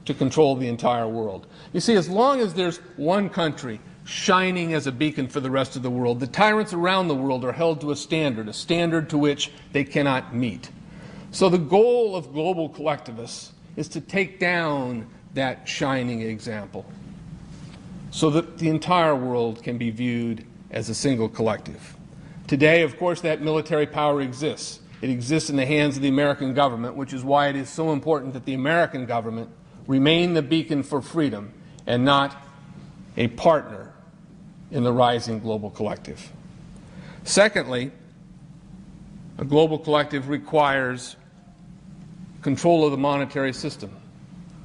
to control the entire world. You see, as long as there's one country shining as a beacon for the rest of the world, the tyrants around the world are held to a standard to which they cannot meet. So the goal of global collectivists is to take down that shining example so that the entire world can be viewed as a single collective. Today, of course, that military power exists. It exists in the hands of the American government, which is why it is so important that the American government remain the beacon for freedom and not a partner in the rising global collective. Secondly, a global collective requires control of the monetary system.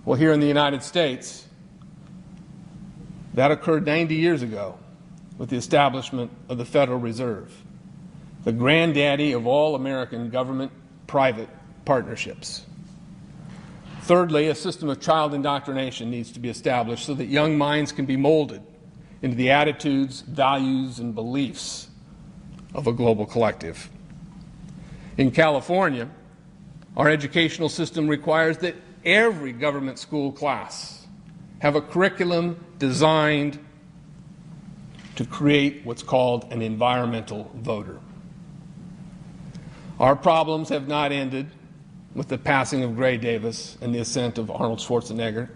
Well, here in the United States, that occurred 90 years ago with the establishment of the Federal Reserve, the granddaddy of all American government-private partnerships. Thirdly, a system of child indoctrination needs to be established so that young minds can be molded into the attitudes, values, and beliefs of a global collective. In California, our educational system requires that every government school class have a curriculum designed to create what's called an environmental voter. Our problems have not ended with the passing of Gray Davis and the ascent of Arnold Schwarzenegger.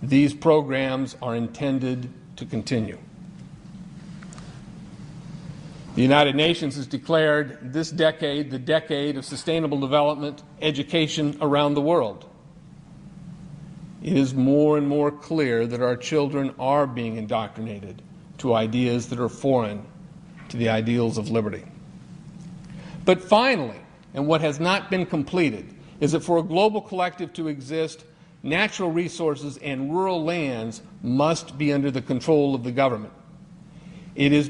These programs are intended to continue. The United Nations has declared this decade the decade of sustainable development education around the world. It is more and more clear that our children are being indoctrinated to ideas that are foreign to the ideals of liberty. But finally, and what has not been completed, is that for a global collective to exist, natural resources and rural lands must be under the control of the government. It is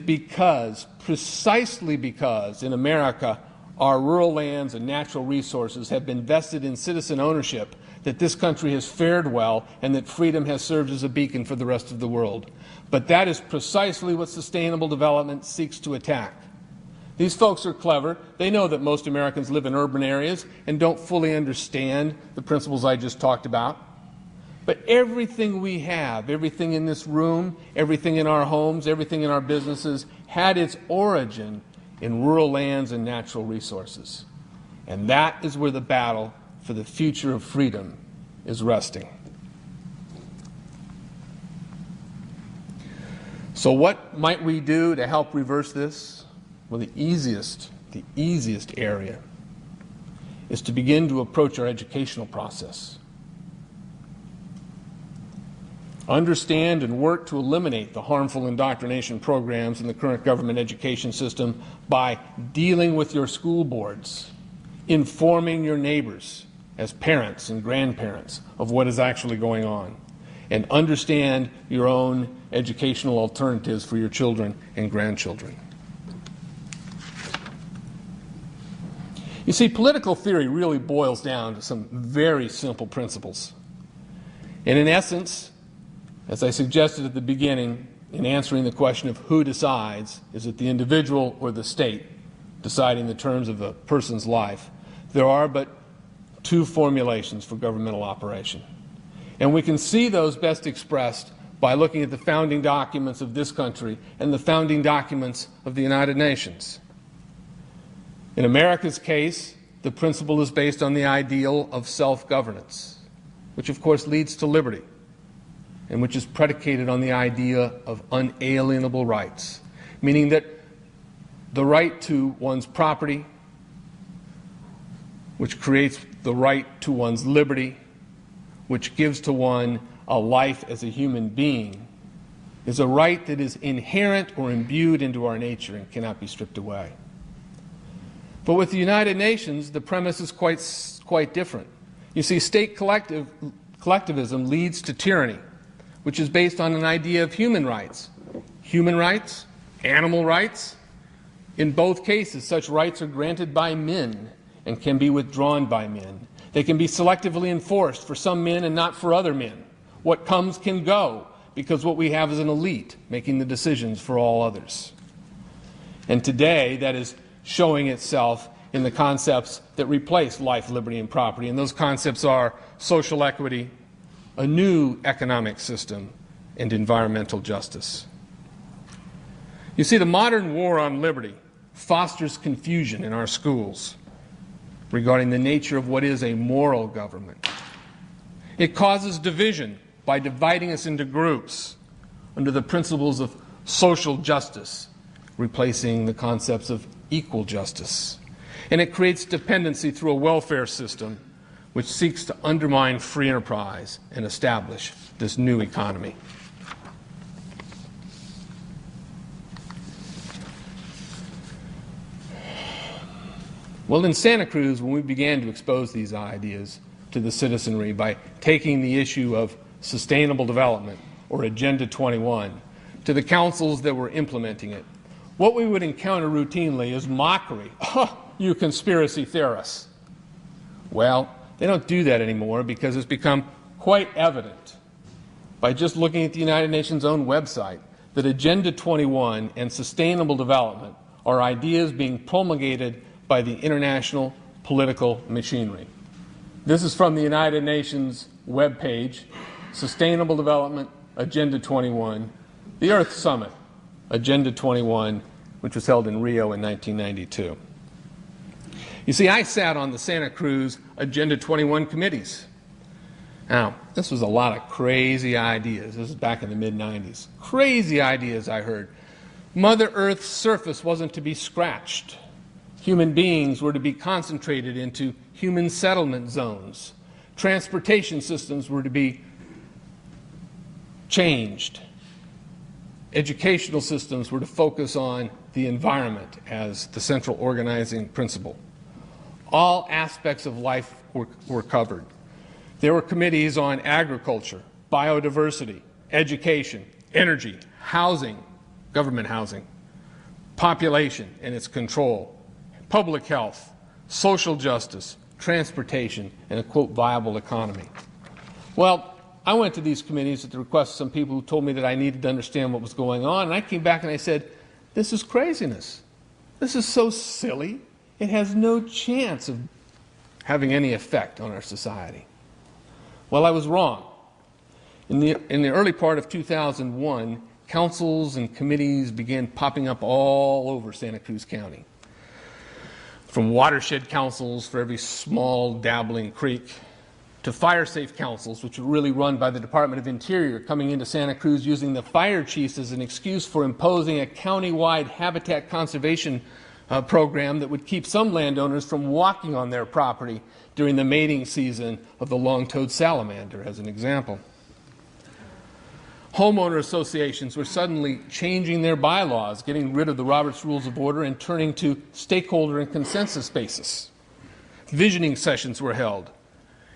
precisely because in America our rural lands and natural resources have been vested in citizen ownership that this country has fared well and that freedom has served as a beacon for the rest of the world. But that is precisely what sustainable development seeks to attack. These folks are clever. They know that most Americans live in urban areas and don't fully understand the principles I just talked about. But everything we have, everything in this room, everything in our homes, everything in our businesses, had its origin in rural lands and natural resources. And that is where the battle for the future of freedom is resting. So what might we do to help reverse this? Well, the easiest area is to begin to approach our educational process. Understand and work to eliminate the harmful indoctrination programs in the current government education system by dealing with your school boards, informing your neighbors as parents and grandparents of what is actually going on, and understand your own educational alternatives for your children and grandchildren. You see, political theory really boils down to some very simple principles. And in essence, as I suggested at the beginning, in answering the question of who decides, is it the individual or the state deciding the terms of a person's life, there are but two formulations for governmental operation. And we can see those best expressed by looking at the founding documents of this country and the founding documents of the United Nations. In America's case, the principle is based on the ideal of self-governance, which of course leads to liberty, and which is predicated on the idea of unalienable rights, meaning that the right to one's property, which creates the right to one's liberty, which gives to one a life as a human being, is a right that is inherent or imbued into our nature and cannot be stripped away. But with the United Nations, the premise is quite different. You see, state collectivism leads to tyranny, which is based on an idea of human rights. Human rights, animal rights. In both cases, such rights are granted by men and can be withdrawn by men. They can be selectively enforced for some men and not for other men. What comes can go, because what we have is an elite making the decisions for all others. And today, that is showing itself in the concepts that replace life, liberty, and property. And those concepts are social equity, a new economic system and environmental justice. You see, the modern war on liberty fosters confusion in our schools regarding the nature of what is a moral government. It causes division by dividing us into groups under the principles of social justice, replacing the concepts of equal justice. And it creates dependency through a welfare system which seeks to undermine free enterprise and establish this new economy. Well, in Santa Cruz, when we began to expose these ideas to the citizenry by taking the issue of sustainable development, or Agenda 21, to the councils that were implementing it, what we would encounter routinely is mockery. Oh, you conspiracy theorists. Well, they don't do that anymore because it's become quite evident by just looking at the United Nations' own website that Agenda 21 and sustainable development are ideas being promulgated by the international political machinery. This is from the United Nations webpage, Sustainable Development, Agenda 21, the Earth Summit, Agenda 21, which was held in Rio in 1992. You see, I sat on the Santa Cruz Agenda 21 committees. Now, this was a lot of crazy ideas. This is back in the mid-90s. Crazy ideas I heard. Mother Earth's surface wasn't to be scratched. Human beings were to be concentrated into human settlement zones. Transportation systems were to be changed. Educational systems were to focus on the environment as the central organizing principle. All aspects of life were covered. There were committees on agriculture, biodiversity, education, energy, housing, government housing, population and its control, public health, social justice, transportation, and a, quote, viable economy. Well, I went to these committees at the request of some people who told me that I needed to understand what was going on, and I came back and I said, this is craziness. This is so silly. It has no chance of having any effect on our society. Well, I was wrong. In the early part of 2001, councils and committees began popping up all over Santa Cruz County. From watershed councils for every small dabbling creek, to fire-safe councils, which were really run by the Department of Interior, coming into Santa Cruz using the fire chiefs as an excuse for imposing a county-wide habitat conservation program that would keep some landowners from walking on their property during the mating season of the long-toed salamander, as an example. Homeowner associations were suddenly changing their bylaws, getting rid of the Roberts Rules of Order and turning to stakeholder and consensus basis. Visioning sessions were held.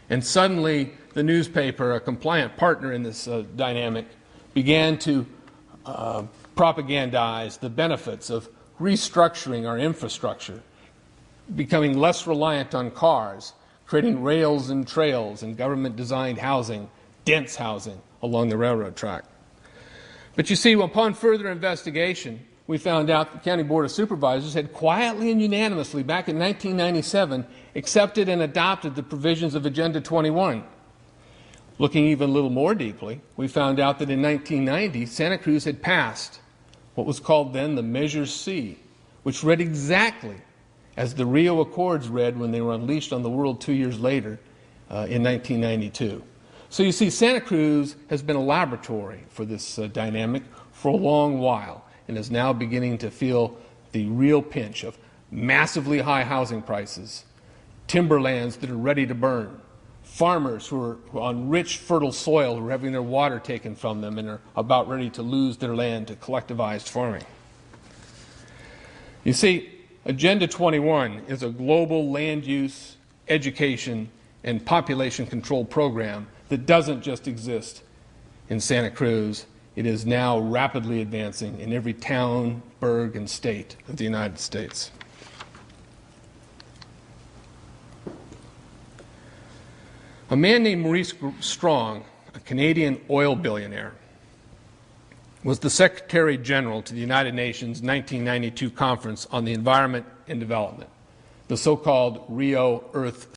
And suddenly, the newspaper, a compliant partner in this dynamic, began to propagandize the benefits of restructuring our infrastructure, becoming less reliant on cars, creating rails and trails and government-designed housing, dense housing, along the railroad track. But you see, upon further investigation, we found out the County Board of Supervisors had quietly and unanimously, back in 1997, accepted and adopted the provisions of Agenda 21. Looking even a little more deeply, we found out that in 1990, Santa Cruz had passed what was called then the Measure C, which read exactly as the Rio Accords read when they were unleashed on the world 2 years later in 1992. So you see, Santa Cruz has been a laboratory for this dynamic for a long while and is now beginning to feel the real pinch of massively high housing prices, timberlands that are ready to burn, farmers who are on rich, fertile soil who are having their water taken from them and are about ready to lose their land to collectivized farming. You see, Agenda 21 is a global land use, education, and population control program that doesn't just exist in Santa Cruz. It is now rapidly advancing in every town, burg, and state of the United States. A man named Maurice Strong, a Canadian oil billionaire, was the Secretary General to the United Nations 1992 Conference on the Environment and Development, the so-called Rio Earth